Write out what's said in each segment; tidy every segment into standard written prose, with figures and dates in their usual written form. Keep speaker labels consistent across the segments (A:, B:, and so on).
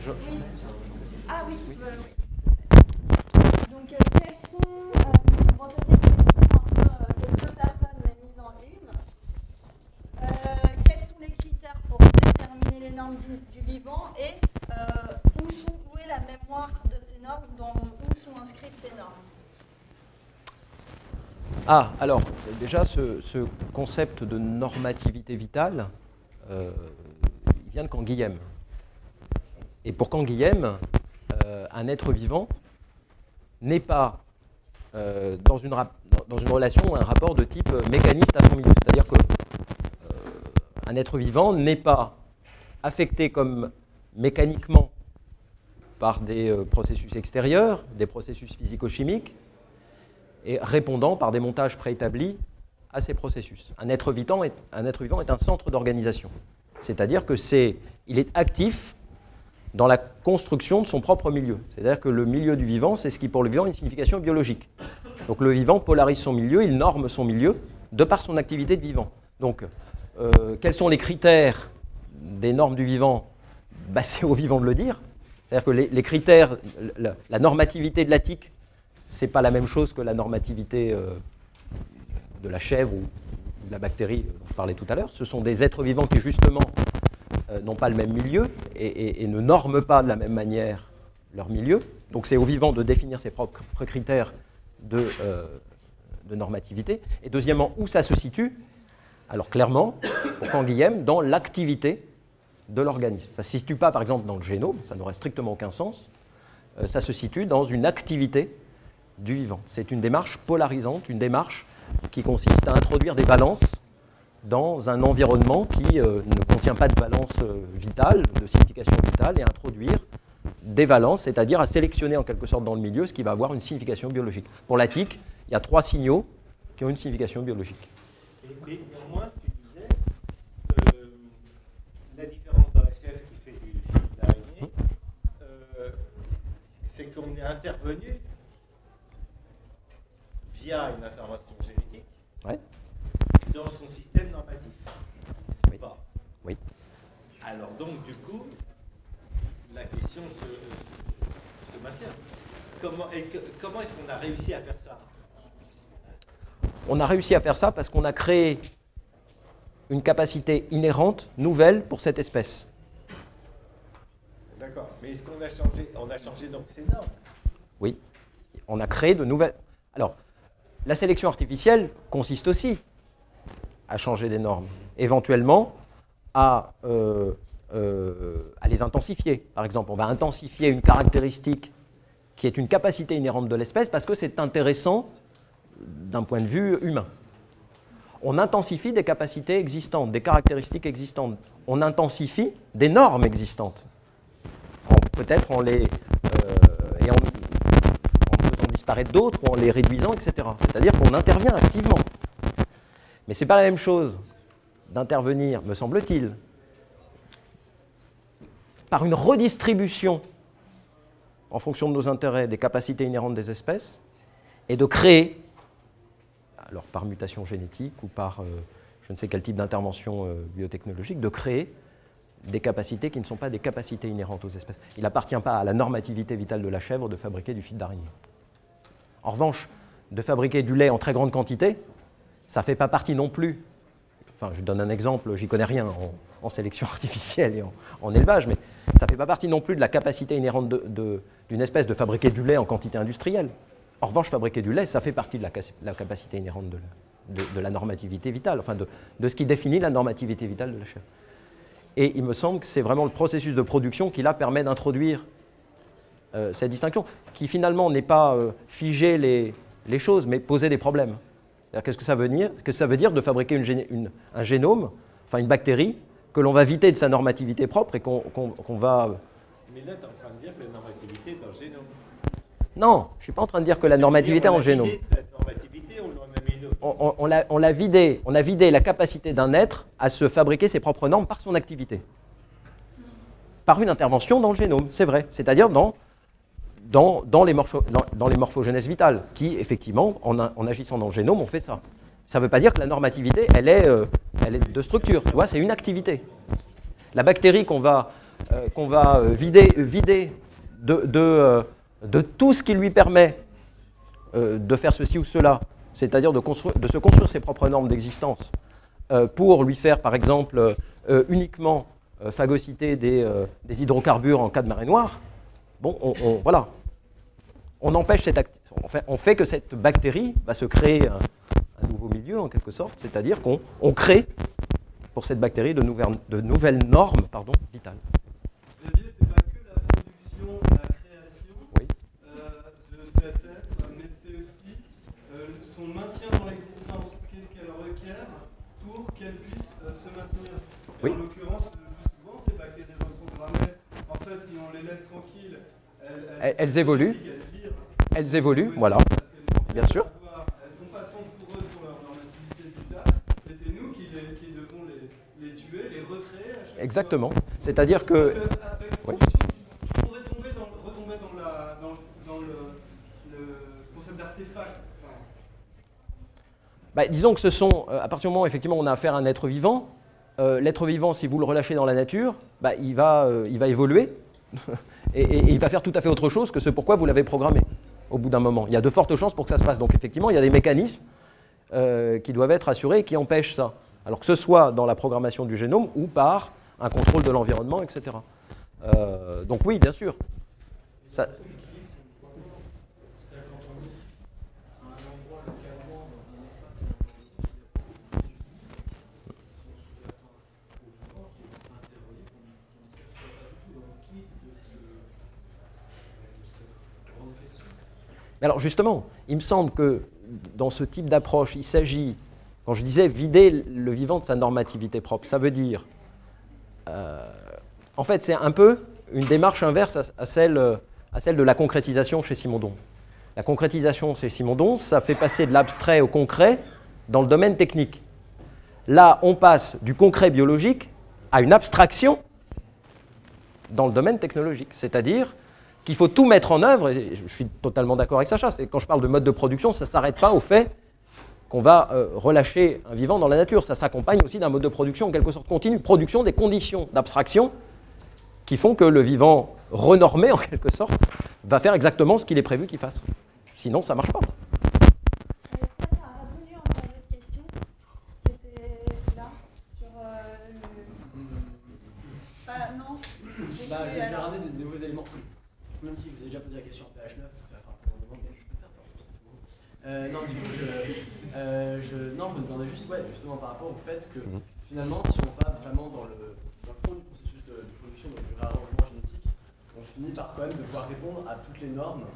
A: Oui. Ah oui. Donc, quels sont, bon, c'était entre ces deux personnes mises en une, quels sont les critères pour déterminer les normes du vivant et où est la mémoire de ces normes, où sont inscrites ces normes?
B: Ah, alors, déjà, ce concept de normativité vitale, il vient de Canguilhem. Et pour Canguilhem, un être vivant n'est pas dans une relation ou un rapport de type mécaniste à son milieu. C'est-à-dire qu'un être vivant n'est pas affecté comme mécaniquement par des processus extérieurs, des processus physico-chimiques, et répondant par des montages préétablis à ces processus. Un être vivant est un centre d'organisation. C'est-à-dire qu'il est actif dans la construction de son propre milieu. C'est-à-dire que le milieu du vivant, c'est ce qui pour le vivant a une signification biologique. Donc le vivant polarise son milieu, il norme son milieu de par son activité de vivant. Donc quels sont les critères des normes du vivant? C'est au vivant de le dire. C'est-à-dire que les critères, la normativité de la tique, ce n'est pas la même chose que la normativité de la chèvre ou de la bactérie dont je parlais tout à l'heure. Ce sont des êtres vivants qui, justement, n'ont pas le même milieu et ne norment pas de la même manière leur milieu. Donc c'est au vivant de définir ses propres critères de normativité. Et deuxièmement, où ça se situe? Alors clairement, pour Canguilhem, dans l'activité de l'organisme. Ça ne se situe pas, par exemple, dans le génome, ça n'aurait strictement aucun sens. Ça se situe dans une activité du vivant. C'est une démarche polarisante, une démarche qui consiste à introduire des valences dans un environnement qui ne contient pas de valence vitale, de signification vitale, et à introduire des valences, c'est-à-dire à sélectionner en quelque sorte dans le milieu ce qui va avoir une signification biologique. Pour la tique, il y a 3 signaux qui ont une signification biologique.
C: Mais néanmoins, tu disais la différence dans la chèvre qui fait du fil d'araignée, c'est qu'on est intervenu via une intervention génétique dans son système normatif.
B: Oui.
C: Pas.
B: Oui.
C: Alors donc, du coup, la question se maintient. Comment est-ce qu'on a réussi à faire ça?
B: On a réussi à faire ça parce qu'on a créé une capacité inhérente, nouvelle pour cette espèce.
C: D'accord. Mais est-ce qu'on a changé donc ces normes?
B: Oui. On a créé de nouvelles... Alors, la sélection artificielle consiste aussi à changer des normes, éventuellement à les intensifier. Par exemple, on va intensifier une caractéristique qui est une capacité inhérente de l'espèce parce que c'est intéressant d'un point de vue humain. On intensifie des capacités existantes, des caractéristiques existantes. On intensifie des normes existantes, peut-être en faisant disparaître d'autres ou en les réduisant, etc. C'est-à-dire qu'on intervient activement. Mais ce n'est pas la même chose d'intervenir, me semble-t-il, par une redistribution en fonction de nos intérêts des capacités inhérentes des espèces et de créer, alors par mutation génétique ou par je ne sais quel type d'intervention biotechnologique, de créer des capacités qui ne sont pas des capacités inhérentes aux espèces. Il n'appartient pas à la normativité vitale de la chèvre de fabriquer du fil d'araignée. En revanche, de fabriquer du lait en très grande quantité, ça ne fait pas partie non plus, enfin je donne un exemple, j'y connais rien en sélection artificielle et en élevage, mais ça ne fait pas partie non plus de la capacité inhérente d'une espèce de fabriquer du lait en quantité industrielle. En revanche, fabriquer du lait, ça fait partie de la capacité inhérente de la normativité vitale, enfin de ce qui définit la normativité vitale de la chèvre. Et il me semble que c'est vraiment le processus de production qui là permet d'introduire cette distinction, qui finalement n'est pas figer les choses, mais poser des problèmes. Qu'est-ce que ça veut dire? Qu'est-ce que ça veut dire de fabriquer un génome, enfin une bactérie, que l'on va vider de sa normativité propre et qu'on va...
C: Mais là, tu es en train de dire que la normativité est dans le génome.
B: Non, je ne suis pas en train de dire que la normativité est dans le génome. On a vidé la capacité d'un être à se fabriquer ses propres normes par son activité. Par une intervention dans le génome, c'est vrai. C'est-à-dire dans les morphogénèses vitales, qui, effectivement, en agissant dans le génome, on fait ça. Ça ne veut pas dire que la normativité, elle est de structure, tu vois, c'est une activité. La bactérie qu'on va vider de tout ce qui lui permet de faire ceci ou cela, c'est-à-dire de se construire ses propres normes d'existence, pour lui faire, par exemple, uniquement phagocyter des hydrocarbures en cas de marée noire, bon, voilà. On empêche on fait que cette bactérie va se créer un nouveau milieu, en quelque sorte, c'est-à-dire qu'on crée, pour cette bactérie, de nouvelles normes vitales.
D: Xavier, c'est pas que la production, la création de cet être, mais c'est aussi son maintien dans l'existence. Qu'est-ce qu'elle requiert pour qu'elle puisse se maintenir? Et en l'occurrence, le plus souvent, ces bactéries reprogrammées, en fait, si on les laisse tranquilles,
B: elles évoluent. Elles évoluent, voilà, bien sûr.
D: Elles ne font pas sens pour eux, pour leur normativité vitale, et c'est nous qui devons les tuer, les recréer à chaque
B: Exactement. C'est-à-dire que...
D: Parce qu'avec on pourrait retomber dans le concept d'artefact.
B: Disons que ce sont, à partir du moment où effectivement on a affaire à un être vivant, l'être vivant, si vous le relâchez dans la nature, il va évoluer et il va faire tout à fait autre chose que ce pourquoi vous l'avez programmé au bout d'un moment. Il y a de fortes chances pour que ça se passe. Donc effectivement, il y a des mécanismes qui doivent être assurés et qui empêchent ça. Alors que ce soit dans la programmation du génome ou par un contrôle de l'environnement, etc. Donc oui, bien sûr. Ça... Alors justement, il me semble que dans ce type d'approche, il s'agit, quand je disais vider le vivant de sa normativité propre, ça veut dire, en fait, c'est un peu une démarche inverse à celle de la concrétisation chez Simondon. La concrétisation chez Simondon, ça fait passer de l'abstrait au concret dans le domaine technique. Là, on passe du concret biologique à une abstraction dans le domaine technologique, c'est-à-dire qu'il faut tout mettre en œuvre, et je suis totalement d'accord avec Sacha, quand je parle de mode de production, ça ne s'arrête pas au fait qu'on va relâcher un vivant dans la nature, ça s'accompagne aussi d'un mode de production en quelque sorte continu, production des conditions d'abstraction qui font que le vivant renormé en quelque sorte va faire exactement ce qu'il est prévu qu'il fasse. Sinon, ça ne marche pas.
A: Ça a répondu à une autre question qui était là, sur non.
E: Je vais ramener des nouveaux éléments. Même si je vous ai déjà posé la question en PH9, donc ça va faire un peu un moment, mais je peux faire non, du coup, je me demandais juste, justement par rapport au fait que finalement, si on va vraiment dans le fond du processus de production, donc du réarrangement génétique, on finit par quand même devoir répondre à toutes les normes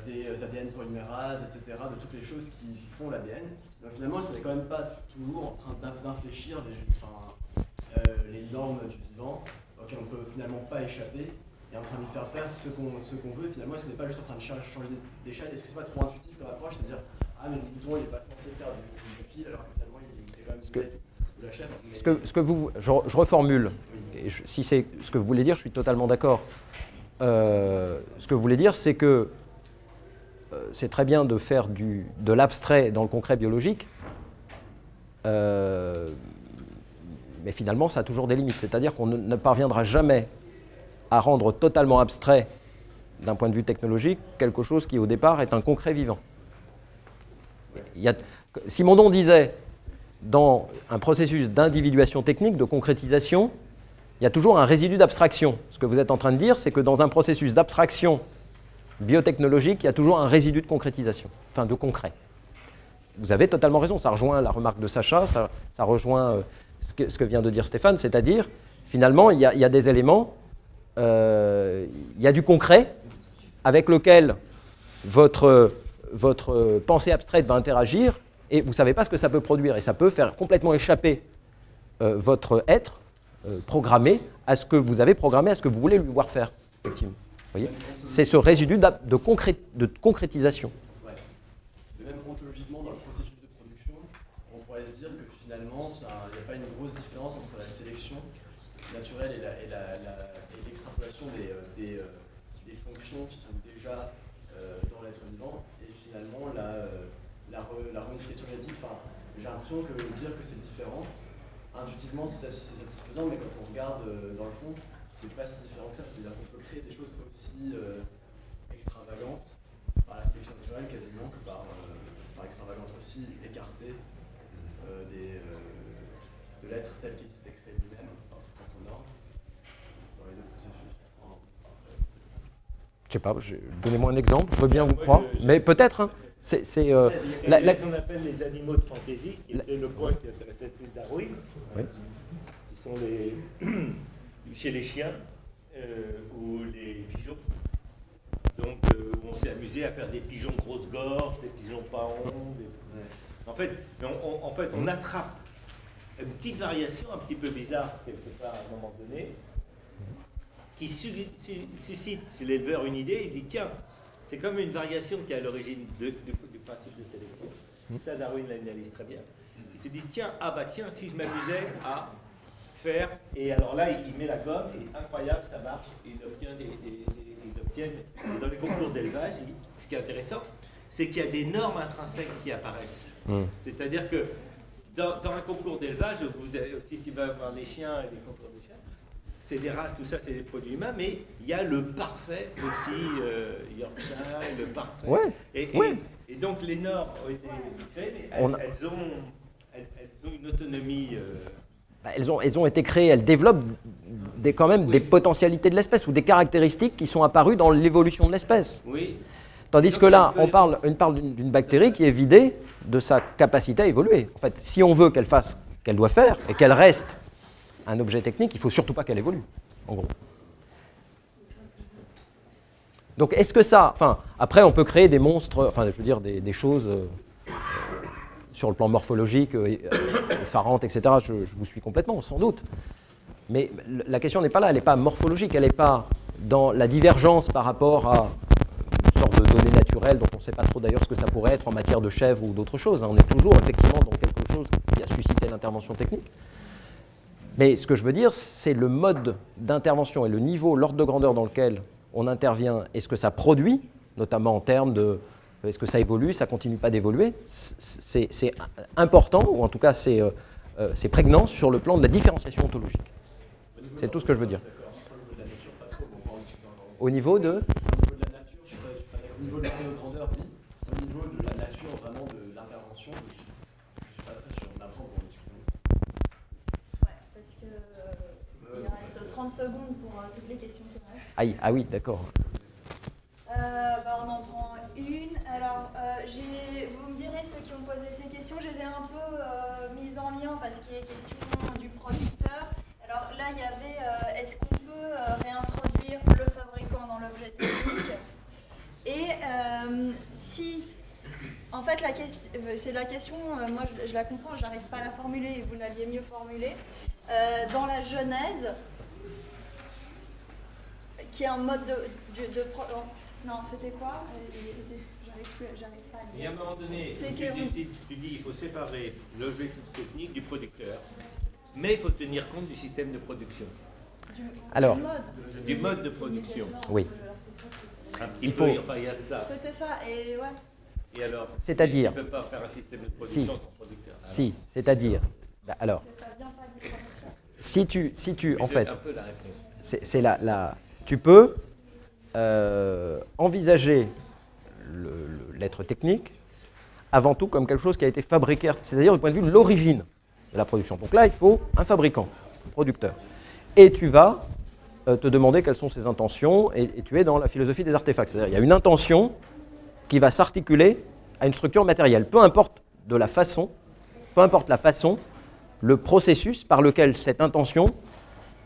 E: des ADN polymérases, etc., de toutes les choses qui font l'ADN. Donc finalement, est-ce qu'on n'est quand même pas toujours en train d'infléchir les normes du vivant auxquelles on ne peut finalement pas échapper, et en train de lui faire ce qu'on veut, finalement, est-ce qu'on n'est pas juste en train de changer d'échelle? Est-ce que c'est pas trop intuitif comme approche? C'est-à-dire, ah, mais le bouton, il n'est pas censé faire du fil, alors que finalement, il fait quand même de la chaîne. Mais...
B: je reformule. Oui. Et si c'est ce que vous voulez dire, je suis totalement d'accord. Ce que vous voulez dire, c'est que c'est très bien de faire de l'abstrait dans le concret biologique, mais finalement, ça a toujours des limites. C'est-à-dire qu'on ne parviendra jamais à rendre totalement abstrait, d'un point de vue technologique, quelque chose qui, au départ, est un concret vivant. Simondon disait, dans un processus d'individuation technique, de concrétisation, il y a toujours un résidu d'abstraction. Ce que vous êtes en train de dire, c'est que dans un processus d'abstraction biotechnologique, il y a toujours un résidu de concrétisation, enfin de concret. Vous avez totalement raison, ça rejoint la remarque de Sacha, ça rejoint ce que vient de dire Stéphane, c'est-à-dire, finalement, il y a des éléments, il y a du concret avec lequel votre pensée abstraite va interagir et vous ne savez pas ce que ça peut produire. Et ça peut faire complètement échapper votre être programmé à ce que vous avez programmé, à ce que vous voulez lui voir faire, effectivement. Vous voyez, c'est ce résidu de concrétisation.
E: Ouais. Même ontologiquement, dans le processus de production, on pourrait se dire que finalement, il n'y a pas une grosse différence entre la sélection naturelle et l'extrapolation des fonctions qui sont déjà dans l'être vivant, et finalement la remodification génétique. J'ai l'impression que dire que c'est différent, intuitivement c'est assez satisfaisant, mais quand on regarde dans le fond, c'est pas si différent que ça. C'est-à-dire qu'on peut créer des choses aussi extravagantes par la sélection naturelle quasiment que par extravagante aussi écartée de l'être tel qu'il s'était créé lui-même dans ses propres normes, dans les deux processus.
B: Je sais pas, donnez-moi un exemple, je veux bien vous croire, mais peut-être. Hein, c'est
C: ce qu'on appelle les animaux de fantaisie, qui était le point qui intéressait le plus Darwin,
B: oui.
C: Qui sont chez les chiens ou les pigeons. Donc on s'est amusé à faire des pigeons grosses gorges, des pigeons pas ronds. En fait, on attrape une petite variation un petit peu bizarre quelque part à un moment donné, qui suscite chez l'éleveur une idée. Il dit tiens, c'est comme une variation qui est à l'origine du principe de sélection. Ça, Darwin l'analyse très bien. Il se dit tiens, si je m'amusais à faire, et alors là il met la gomme et incroyable, ça marche, et ils obtiennent dans les concours d'élevage. Ce qui est intéressant, c'est qu'il y a des normes intrinsèques qui apparaissent. C'est-à-dire que dans un concours d'élevage, si tu vas voir les chiens et les concours de chiens, c'est des races, tout ça, c'est des produits humains, mais il y a le parfait petit Yorkshire, le parfait.
B: Ouais. Et
C: donc les normes ont été créées, mais elles ont une autonomie.
B: Elles ont été créées, elles développent quand même des potentialités de l'espèce ou des caractéristiques qui sont apparues dans l'évolution de l'espèce.
C: Oui.
B: Tandis que là, on parle d'une bactérie qui est vidée de sa capacité à évoluer. En fait, si on veut qu'elle fasse ce qu'elle doit faire et qu'elle reste un objet technique, il ne faut surtout pas qu'elle évolue, en gros. Donc, est-ce que ça... Enfin, après, on peut créer des monstres, enfin, je veux dire, des choses sur le plan morphologique, effarantes, etc. Je vous suis complètement, sans doute. Mais la question n'est pas là, elle n'est pas morphologique, elle n'est pas dans la divergence par rapport à une sorte de données naturelles dont on ne sait pas trop d'ailleurs ce que ça pourrait être en matière de chèvre ou d'autres choses. On est toujours effectivement dans quelque chose qui a suscité l'intervention technique. Mais ce que je veux dire, c'est le mode d'intervention et le niveau, l'ordre de grandeur dans lequel on intervient et ce que ça produit, notamment en termes de est-ce que ça évolue, ça ne continue pas d'évoluer, c'est important, ou en tout cas c'est prégnant sur le plan de la différenciation ontologique. C'est tout ce que je veux dire. Au niveau de...
E: Au niveau de la nature, je ne suis pas d'accord. Au niveau de l'ordre de grandeur, oui. Au niveau de la nature, vraiment de l'intervention, je ne suis pas très sûr. On apprend pour discuter.
A: Ouais, parce que il reste 30 secondes pour toutes les questions qui restent.
B: Ah oui, d'accord.
A: On en prend une. Alors, vous me direz, ceux qui ont posé ces questions, je les ai un peu mises en lien parce qu'il est question du producteur. Alors là, il y avait, est-ce qu'on peut réintroduire le fabricant dans l'objet technique? Et si, en fait, c'est la question, moi je la comprends, je n'arrive pas à la formuler, vous l'aviez mieux formulée. Dans la Genèse, qui est un mode non, c'était quoi? J'arrive pas à
C: dire. Et à un moment donné, tu dis il faut séparer l'objectif technique du producteur, mais il faut tenir compte du système de production. Du mode de production.
B: Oui.
C: Un petit peu, enfin il y a de ça.
A: C'était ça, et ouais.
C: Et alors,
B: c'est-à-dire,
C: tu ne peux pas faire un système de production sans producteur. Alors,
B: si, c'est-à-dire, alors, si tu en fait,
C: un peu la réponse.
B: C'est tu peux envisager l'être technique avant tout comme quelque chose qui a été fabriqué, c'est-à-dire du point de vue de l'origine de la production. Donc là, il faut un fabricant, un producteur. Et tu vas te demander quelles sont ses intentions, et tu es dans la philosophie des artefacts. C'est-à-dire il y a une intention qui va s'articuler à une structure matérielle. Peu importe la façon, le processus par lequel cette intention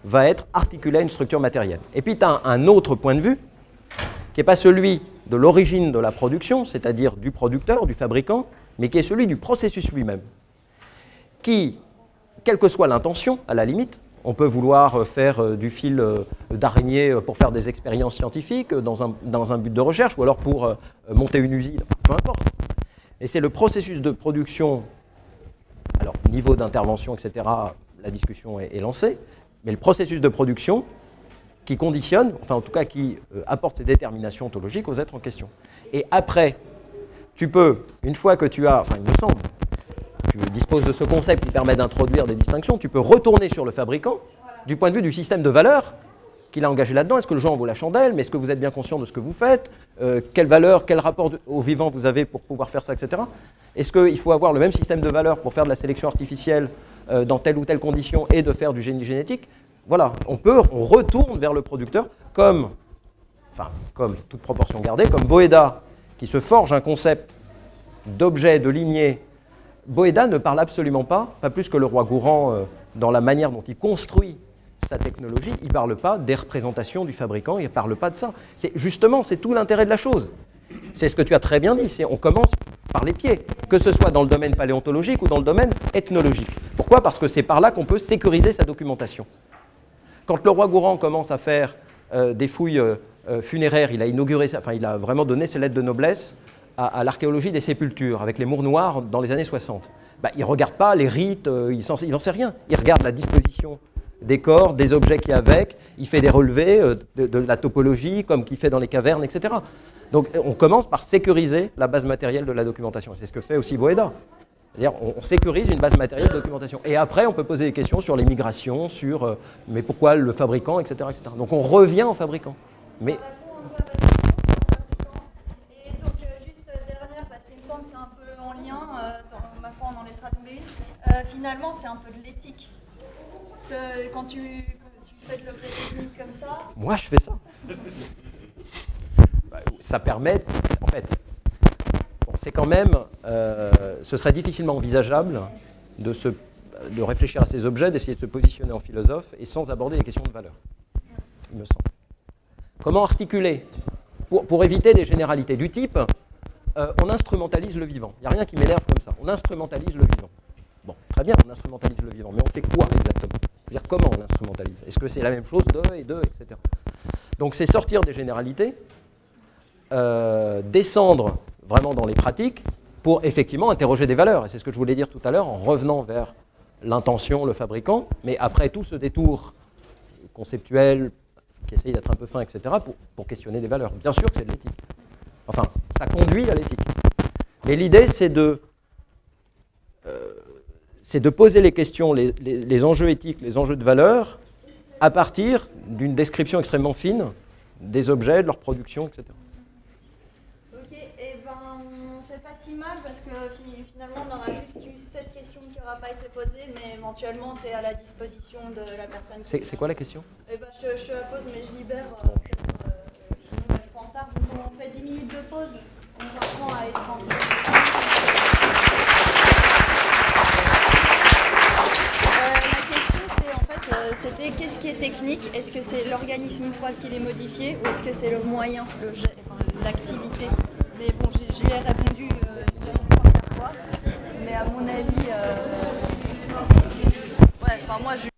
B: va être articulée à une structure matérielle. Et puis tu as un autre point de vue, qui n'est pas celui de l'origine de la production, c'est-à-dire du producteur, du fabricant, mais qui est celui du processus lui-même. Qui, quelle que soit l'intention, à la limite, on peut vouloir faire du fil d'araignée pour faire des expériences scientifiques dans un but de recherche, ou alors pour monter une usine, enfin, peu importe. Et c'est le processus de production, alors niveau d'intervention, etc., la discussion est lancée, mais le processus de production qui conditionne, enfin en tout cas qui apporte ces déterminations ontologiques aux êtres en question. Et après, tu peux, une fois que tu as, enfin il me semble, tu disposes de ce concept qui permet d'introduire des distinctions, tu peux retourner sur le fabricant du point de vue du système de valeurs qu'il a engagé là-dedans? Est-ce que le genre en vaut la chandelle? Mais est-ce que vous êtes bien conscient de ce que vous faites? Quelle valeur, quel rapport au vivant vous avez pour pouvoir faire ça, etc. Est-ce qu'il faut avoir le même système de valeurs pour faire de la sélection artificielle dans telle ou telle condition et de faire du génie génétique? Voilà, on retourne vers le producteur comme toute proportion gardée, comme Boeda qui se forge un concept d'objet, de lignée. Boeda ne parle absolument pas plus que le roi Gourand dans la manière dont il construit sa technologie, il ne parle pas des représentations du fabricant, il ne parle pas de ça. Justement, c'est tout l'intérêt de la chose. C'est ce que tu as très bien dit, on commence par les pieds, que ce soit dans le domaine paléontologique ou dans le domaine ethnologique. Pourquoi? Parce que c'est par là qu'on peut sécuriser sa documentation. Quand le roi Gourand commence à faire des fouilles funéraires, il a inauguré, il a vraiment donné ses lettres de noblesse à l'archéologie des sépultures, avec les mours noirs dans les années 60. Il ne regarde pas les rites, il n'en sait rien. Il regarde la disposition des corps, des objets qu'il y a avec, il fait des relevés de la topologie, comme qu'il fait dans les cavernes, etc. Donc on commence par sécuriser la base matérielle de la documentation. C'est ce que fait aussi Boeda. C'est-à-dire on sécurise une base matérielle de documentation. Et après, on peut poser des questions sur les migrations, sur mais pourquoi le fabricant, etc., etc. Donc on revient au fabricant. Mais...
A: Et donc juste dernière, parce qu'il me semble que c'est un peu en lien, ma foi on en laissera tomber une, finalement c'est un peu de l'éthique. Quand tu fais de l'objet technique comme ça...
B: Moi je fais ça. Ça permet, en fait, c'est quand même, ce serait difficilement envisageable de réfléchir à ces objets, d'essayer de se positionner en philosophe et sans aborder les questions de valeur, il me semble. Comment articuler pour éviter des généralités du type, on instrumentalise le vivant. Il n'y a rien qui m'énerve comme ça. On instrumentalise le vivant. Bon, très bien, on instrumentalise le vivant, mais on fait quoi exactement? Je veux dire, comment on l'instrumentalise? Est-ce que c'est la même chose etc. Donc c'est sortir des généralités, descendre vraiment dans les pratiques pour effectivement interroger des valeurs. Et c'est ce que je voulais dire tout à l'heure en revenant vers l'intention, le fabricant, mais après tout ce détour conceptuel qui essaye d'être un peu fin, etc., pour questionner des valeurs. Bien sûr que c'est de l'éthique. Enfin, ça conduit à l'éthique. Mais l'idée, c'est de poser les questions, les enjeux éthiques, les enjeux de valeur, à partir d'une description extrêmement fine des objets, de leur production, etc.
A: Ok, et c'est pas si mal parce que finalement on aura juste eu cette question qui n'aura pas été posée, mais éventuellement tu es à la disposition de la personne.
B: C'est quoi la question?
A: Je te la pose, mais je libère, sinon on va être en retard. Donc on fait 10 minutes de pause, on reprend à être en c'était qu'est-ce qui est technique? Est-ce que c'est l'organisme une fois qu'il est modifié ou est-ce que c'est le moyen, l'activité? Mais bon, je lui ai répondu déjà une première fois, mais à mon avis, moi je